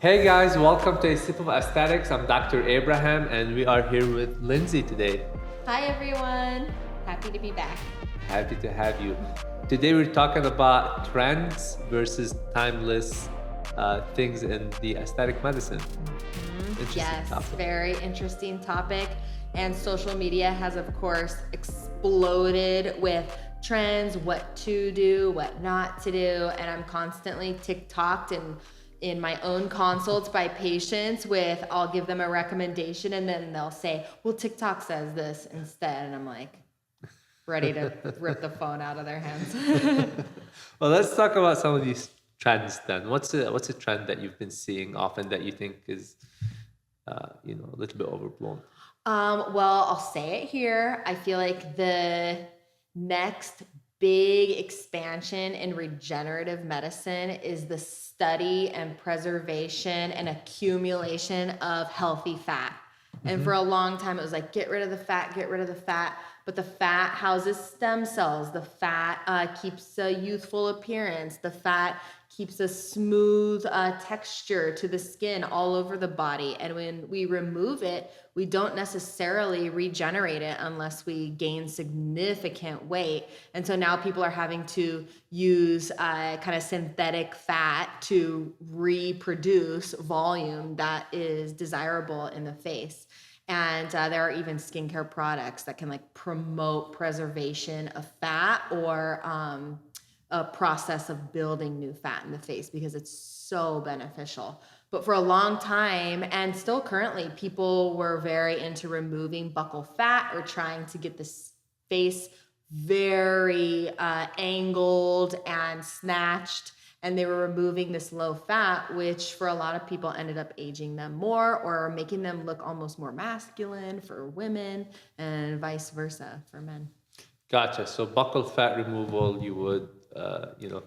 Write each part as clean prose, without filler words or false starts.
Hey guys, welcome to A Sip of Aesthetics. I'm Dr. Abraham and we are here with Lindsey today. Hi everyone, happy to be back. Happy to have you. Today we're talking about trends versus timeless things in the aesthetic medicine. Interesting Yes, topic. very interesting topic. And social media has, of course, exploded with trends, what to do, what not to do. And I'm constantly TikToked and in my own consults by patients with, I'll give them a recommendation and then they'll say, well, TikTok says this instead. And I'm like, ready to rip the phone out of their hands. Well, let's talk about some of these trends then. What's a trend that you've been seeing often that you think is a little bit overblown? Well, I'll say it here. I feel like the next big expansion in regenerative medicine is the study and preservation and accumulation of healthy fat. And for a long time, it was like, get rid of the fat, get rid of the fat. But the fat houses stem cells. The fat keeps a youthful appearance. The fat keeps a smooth texture to the skin all over the body. And when we remove it, we don't necessarily regenerate it unless we gain significant weight. And so now people are having to use kind of synthetic fat to reproduce volume that is desirable in the face. And there are even skincare products that can like promote preservation of fat or a process of building new fat in the face because it's so beneficial. But for a long time, and still currently, people were very into removing buccal fat or trying to get the face very angled and snatched. And they were removing this low fat, which for a lot of people ended up aging them more or making them look almost more masculine for women and vice versa for men. Gotcha. So buccal fat removal, you would,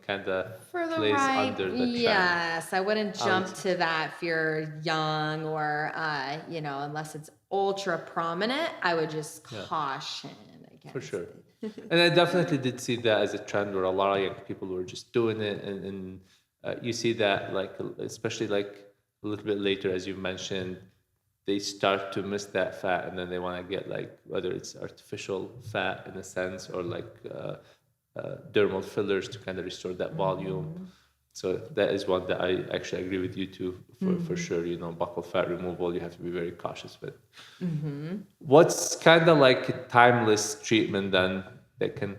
kind of For the place right, under the trend. yes. I wouldn't jump would- to that if you're young or, unless it's ultra prominent, I would just caution against For sure. it. And I definitely did see that as a trend where a lot of young people were just doing it. And you see that, like, especially like a little bit later, as you mentioned, they start to miss that fat and then they want to get like, whether it's artificial fat in a sense or like dermal fillers to kind of restore that volume. So that is one that I actually agree with you too, for sure. Buccal fat removal, you have to be very cautious with. What's kind of like a timeless treatment then that can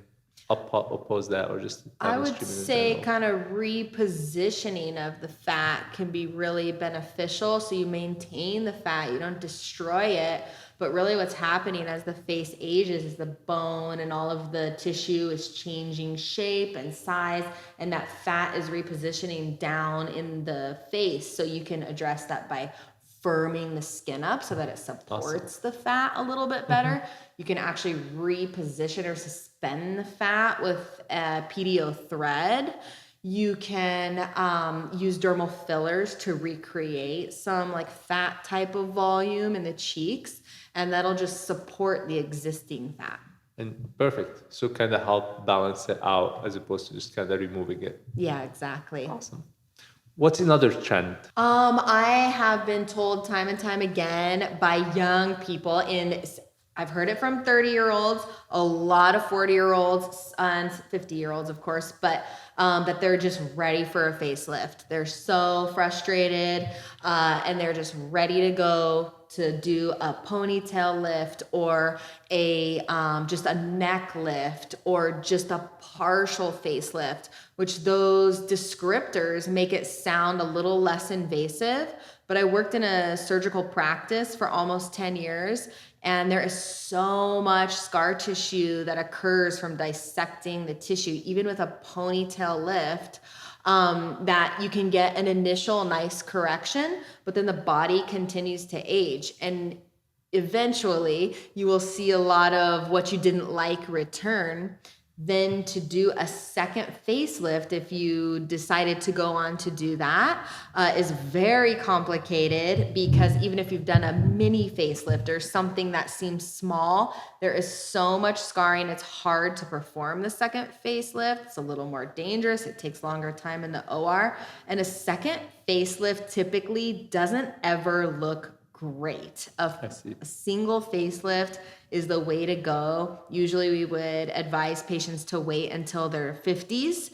oppose that, or just I timeless would treatment in say general? kind of repositioning of the fat can be really beneficial. So you maintain the fat, you don't destroy it. But really what's happening as the face ages is the bone and all of the tissue is changing shape and size, and that fat is repositioning down in the face. So you can address that by firming the skin up so that it supports the fat a little bit better. You can actually reposition or suspend the fat with a PDO thread. You can use dermal fillers to recreate some like fat type of volume in the cheeks, and that'll just support the existing fat. And perfect. So kind of help balance it out as opposed to just kind of removing it. Yeah, exactly. Awesome. What's another trend? I have been told time and time again by young people I've heard it from 30-year-olds, a lot of 40-year-olds and 50-year-olds, of course, but that they're just ready for a facelift. They're so frustrated and they're just ready to go to do a ponytail lift or just a neck lift or just a partial facelift, which those descriptors make it sound a little less invasive. But I worked in a surgical practice for almost 10 years, and there is so much scar tissue that occurs from dissecting the tissue, even with a ponytail lift, that you can get an initial nice correction, but then the body continues to age. And eventually you will see a lot of what you didn't like return. Then to do a second facelift, if you decided to go on to do that, is very complicated, because even if you've done a mini facelift or something that seems small, there is so much scarring. It's hard to perform the second facelift. It's a little more dangerous. It takes longer time in the OR. And a second facelift typically doesn't ever look great. I see. A single facelift is the way to go. Usually we would advise patients to wait until their 50s,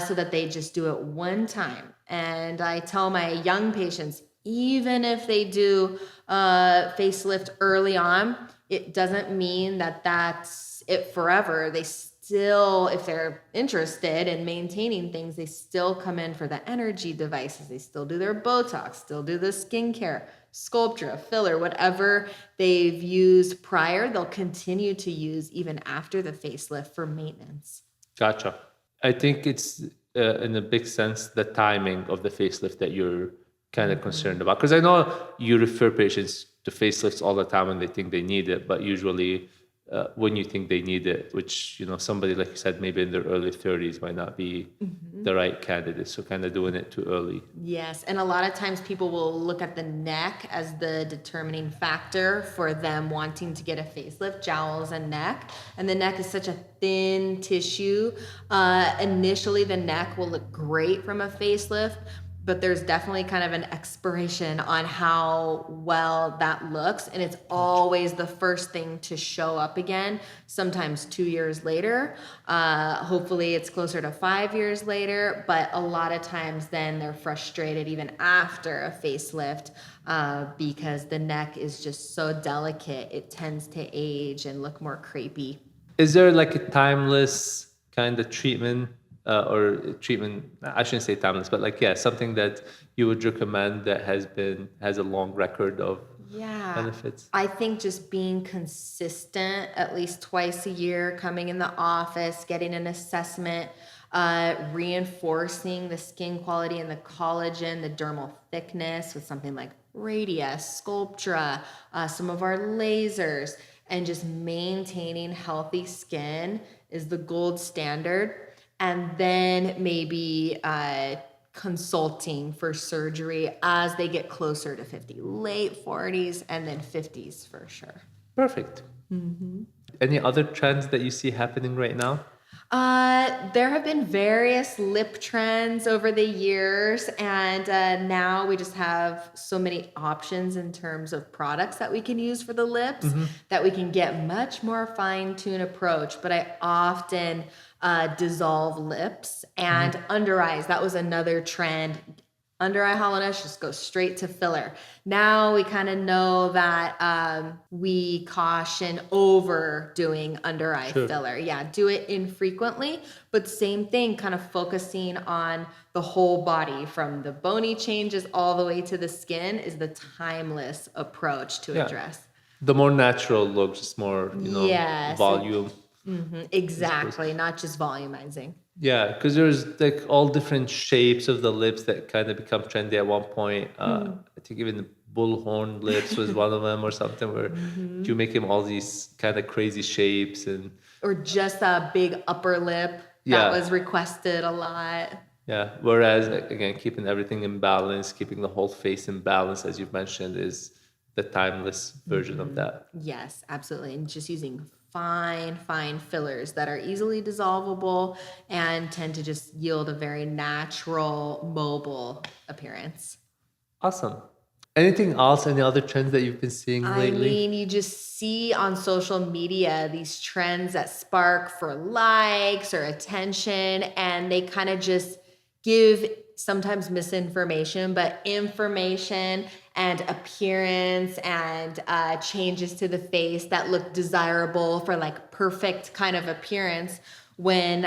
so that they just do it one time. And I tell my young patients, even if they do facelift early on, it doesn't mean that that's it forever. They still, if they're interested in maintaining things, they still come in for the energy devices. They still do their Botox, still do the skincare, Sculptra, filler, whatever they've used prior, they'll continue to use even after the facelift for maintenance. Gotcha. I think it's in a big sense the timing of the facelift that you're kind of concerned about. Because I know you refer patients to facelifts all the time when they think they need it, but usually when you think they need it, which, somebody, like you said, maybe in their early 30s might not be the right candidate. So kind of doing it too early. Yes. And a lot of times people will look at the neck as the determining factor for them wanting to get a facelift, jowls and neck. And the neck is such a thin tissue. Initially, the neck will look great from a facelift, but there's definitely kind of an expiration on how well that looks. And it's always the first thing to show up again, sometimes 2 years later. Hopefully it's closer to 5 years later, but a lot of times then they're frustrated even after a facelift, because the neck is just so delicate. It tends to age and look more crepey. Is there like a timeless kind of treatment or treatment? I shouldn't say timeless, but something that you would recommend that has a long record of benefits? I think just being consistent, at least twice a year, coming in the office, getting an assessment, reinforcing the skin quality and the collagen, the dermal thickness with something like Radius, Sculptra, some of our lasers, and just maintaining healthy skin is the gold standard. And then maybe consulting for surgery as they get closer to 50, late 40s and then 50s for sure. Perfect. Any other trends that you see happening right now? There have been various lip trends over the years, and now we just have so many options in terms of products that we can use for the lips that we can get much more fine-tuned approach. But I often dissolve lips and under eyes. That was another trend. Under eye hollowness, just go straight to filler. Now we kind of know that we caution overdoing under eye filler. Yeah, do it infrequently, but same thing, kind of focusing on the whole body from the bony changes all the way to the skin is the timeless approach to address. The more natural look, just more, volume. Exactly, not just volumizing. Yeah, because there's like all different shapes of the lips that kind of become trendy at one point. I think even the bullhorn lips was one of them or something where you make him all these kind of crazy shapes or just a big upper lip that was requested a lot. Yeah, whereas again, keeping everything in balance, keeping the whole face in balance, as you've mentioned, is the timeless version of that. Yes, absolutely. And just using fine fillers that are easily dissolvable and tend to just yield a very natural, mobile appearance. Awesome. Anything else? Any other trends that you've been seeing lately? I mean, you just see on social media these trends that spark for likes or attention, and they kind of just give sometimes misinformation, but information and appearance and changes to the face that look desirable for like perfect kind of appearance when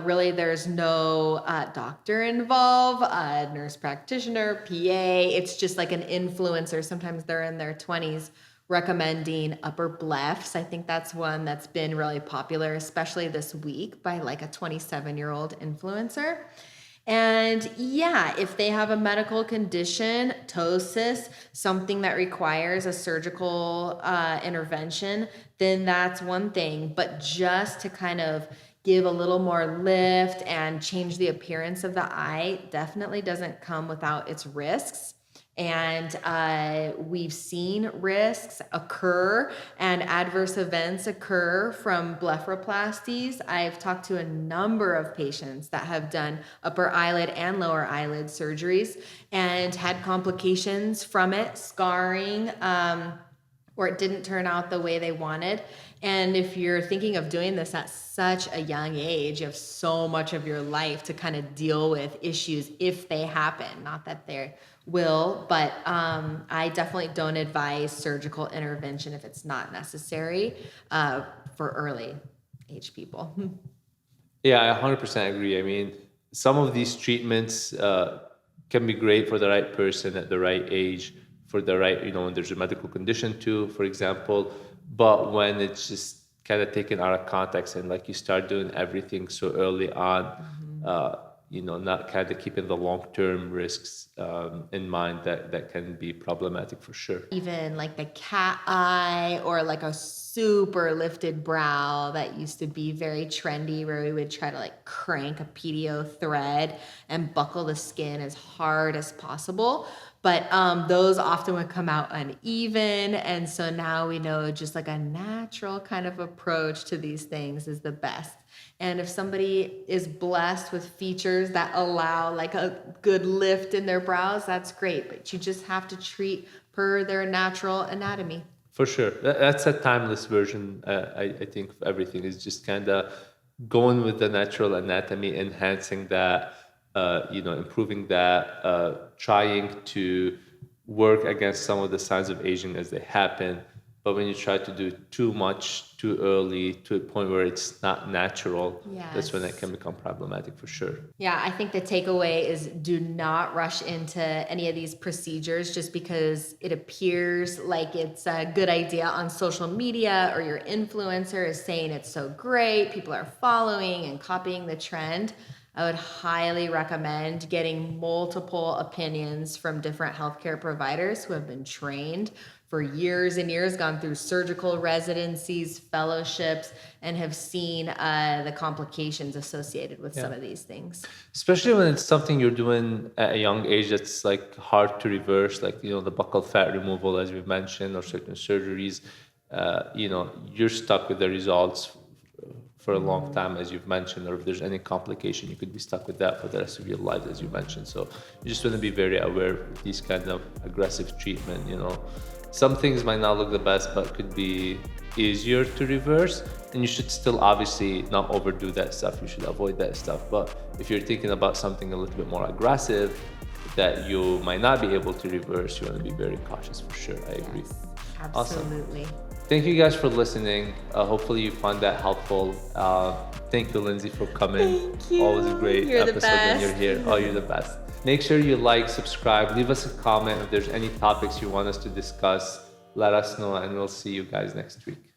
really there's no doctor involved, nurse practitioner, PA. It's just like an influencer. Sometimes they're in their 20s recommending upper blephs. I think that's one that's been really popular, especially this week by like a 27-year-old influencer. And yeah, if they have a medical condition, ptosis, something that requires a surgical intervention, then that's one thing. But just to kind of give a little more lift and change the appearance of the eye definitely doesn't come without its risks. And we've seen risks occur and adverse events occur from blepharoplasties. I've talked to a number of patients that have done upper eyelid and lower eyelid surgeries and had complications from it, scarring, or it didn't turn out the way they wanted. And if you're thinking of doing this at such a young age, you have so much of your life to kind of deal with issues if they happen. Not that they will, but I definitely don't advise surgical intervention if it's not necessary for early age people. Yeah, I 100% agree. I mean, some of these treatments can be great for the right person at the right age, for the right, when there's a medical condition too, for example. But when it's just kind of taken out of context and like you start doing everything so early on, not kind of keeping the long-term risks in mind, that can be problematic for sure. Even like the cat eye or like a super lifted brow that used to be very trendy, where we would try to like crank a PDO thread and buckle the skin as hard as possible. But those often would come out uneven. And so now we know just like a natural kind of approach to these things is the best. And if somebody is blessed with features that allow like a good lift in their brows, that's great. But you just have to treat per their natural anatomy. For sure. That's a timeless version, I think, of everything is just kind of going with the natural anatomy, enhancing that, improving that, trying to work against some of the signs of aging as they happen. But when you try to do too much too early to a point where it's not natural, that's when it can become problematic for sure. Yeah, I think the takeaway is do not rush into any of these procedures just because it appears like it's a good idea on social media or your influencer is saying it's so great, people are following and copying the trend. I would highly recommend getting multiple opinions from different healthcare providers who have been trained for years and years, gone through surgical residencies, fellowships, and have seen the complications associated with some of these things. Especially when it's something you're doing at a young age that's like hard to reverse, like, the buccal fat removal, as we've mentioned, or certain surgeries, you're stuck with the results for a long time, as you've mentioned, or if there's any complication, you could be stuck with that for the rest of your life, as you mentioned. So you just want to be very aware of these kind of aggressive treatment. Some things might not look the best, but could be easier to reverse, and you should still obviously not overdo that stuff. You should avoid that stuff. But if you're thinking about something a little bit more aggressive that you might not be able to reverse, you want to be very cautious for sure. I agree. Absolutely. Awesome. Thank you guys for listening. Hopefully you found that helpful. Thank you, Lindsey, for coming. Thank you. Always a great episode when you're here. Oh, you're the best. Make sure you like, subscribe, leave us a comment if there's any topics you want us to discuss. Let us know, and we'll see you guys next week.